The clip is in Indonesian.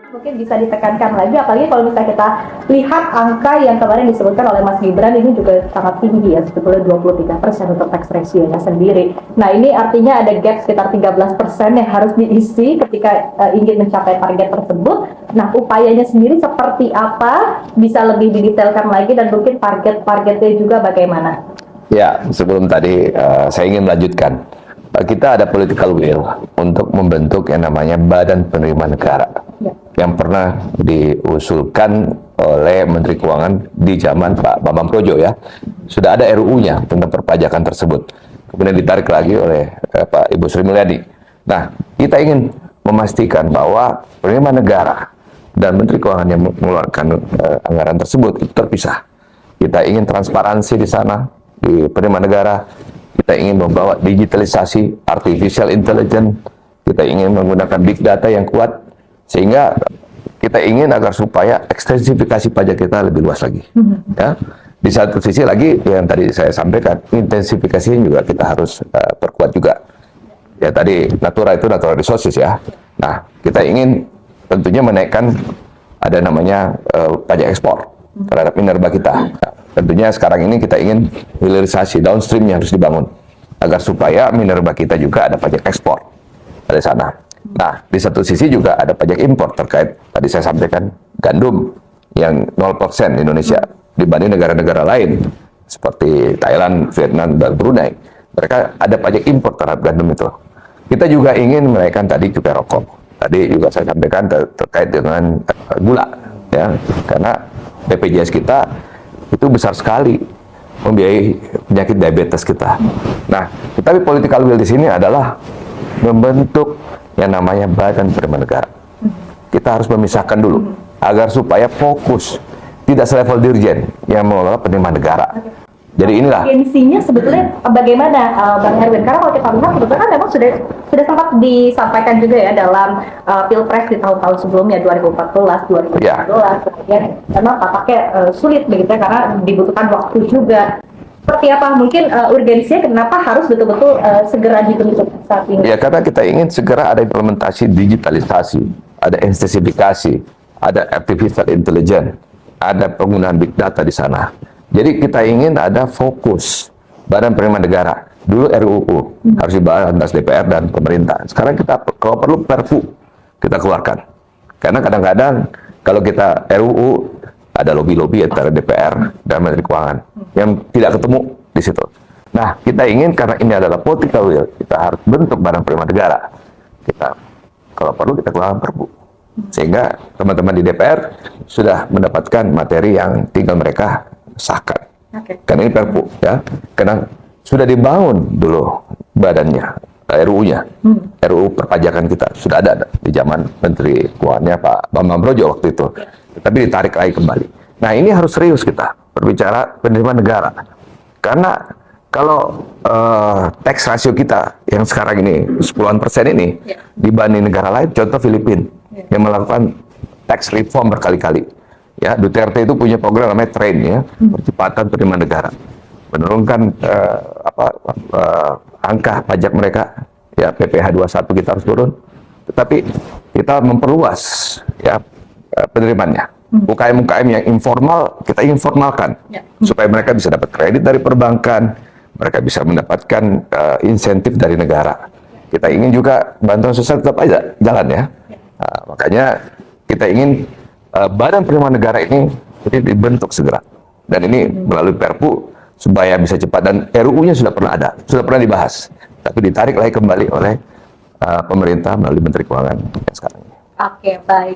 Mungkin bisa ditekankan lagi, apalagi kalau misalnya kita lihat angka yang kemarin disebutkan oleh Mas Gibran ini juga sangat tinggi ya, sebetulnya 23% untuk tax ratio-nya sendiri. Nah ini artinya ada gap sekitar 13% yang harus diisi ketika ingin mencapai target tersebut. Nah upayanya sendiri seperti apa, bisa lebih didetailkan lagi, dan mungkin target-targetnya juga bagaimana? Ya, sebelum tadi saya ingin melanjutkan. Kita ada political will untuk membentuk yang namanya Badan Penerimaan Negara yang pernah diusulkan oleh Menteri Keuangan di zaman Pak Bambang Brojo ya. Sudah ada RUU-nya tentang perpajakan tersebut. Kemudian ditarik lagi oleh Pak Ibu Sri Mulyani. Nah, kita ingin memastikan bahwa penerimaan negara dan Menteri Keuangan yang mengeluarkan anggaran tersebut itu terpisah. Kita ingin transparansi di sana, di penerimaan negara. Kita ingin membawa digitalisasi, artificial intelligence, kita ingin menggunakan big data yang kuat, sehingga kita ingin agar supaya ekstensifikasi pajak kita lebih luas lagi. Ya. Di satu sisi lagi, yang tadi saya sampaikan, intensifikasinya juga kita harus perkuat juga. Ya tadi, natural resources ya. Nah, kita ingin tentunya menaikkan ada namanya pajak ekspor terhadap minerba kita. Tentunya sekarang ini kita ingin hilirisasi, downstreamnya harus dibangun agar supaya minerba kita juga ada pajak ekspor dari sana. Nah, di satu sisi juga ada pajak impor terkait tadi saya sampaikan gandum yang 0% Indonesia dibanding negara-negara lain seperti Thailand, Vietnam, dan Brunei. Mereka ada pajak impor terhadap gandum itu. Kita juga ingin menaikkan tadi juga rokok. Tadi juga saya sampaikan terkait dengan gula ya, karena BPJS kita itu besar sekali membiayai penyakit diabetes kita. Nah, tapi political will di sini adalah membentuk yang namanya Badan Penerimaan Negara. Kita harus memisahkan dulu agar supaya fokus, tidak selevel dirjen yang mengelola penerimaan negara. Jadi inilah urgensinya sebetulnya bagaimana Bang Erwin? Karena kalau kita lihat sebetulnya kan memang sudah sempat disampaikan juga ya dalam Pilpres di tahun-tahun sebelumnya 2014, 2015, kemudian memang tampaknya sulit begitu ya, karena dibutuhkan waktu juga. Seperti apa mungkin urgensinya, kenapa harus betul-betul segera dibentuk saat ini? Ya karena kita ingin segera ada implementasi digitalisasi, ada intensifikasi, ada artificial intelligence, ada penggunaan big data di sana. Jadi kita ingin ada fokus Badan Penerimaan Negara. Dulu RUU harus dibahas DPR dan pemerintah. Sekarang kita kalau perlu Perpu kita keluarkan. Karena kadang-kadang kalau kita RUU ada lobby-lobby antara DPR dan Menteri Keuangan yang tidak ketemu di situ. Nah, kita ingin karena ini adalah political will, kita harus bentuk Badan Penerimaan Negara. Kita kalau perlu kita keluarkan Perpu. Sehingga teman-teman di DPR sudah mendapatkan materi yang tinggal mereka sahkan. Karena ini Perpu ya, karena sudah dibangun dulu badannya, RUU-nya, RUU perpajakan kita sudah ada di zaman Menteri Keuangannya Pak Bambang Brojo waktu itu, tapi ditarik lagi kembali. Nah ini harus serius kita berbicara penerimaan negara, karena kalau tax ratio kita yang sekarang ini 10% ini dibanding negara lain, contoh Filipina yang melakukan tax reform berkali-kali. Ya, Duterte itu punya program namanya TRAIN ya, percepatan penerimaan negara, menurunkan angka pajak mereka, ya PPh 21 kita harus turun, tetapi kita memperluas ya penerimaannya. UKM-UKM yang informal kita informalkan supaya mereka bisa dapat kredit dari perbankan, mereka bisa mendapatkan insentif dari negara. Kita ingin juga bantuan sosial tetap aja jalan ya. Nah, makanya kita ingin Badan Penerimaan Negara ini dibentuk segera, dan ini melalui Perpu supaya bisa cepat, dan RUU-nya sudah pernah ada, sudah pernah dibahas, tapi ditarik lagi kembali oleh pemerintah melalui Menteri Keuangan yang sekarang ini. Oke, baik.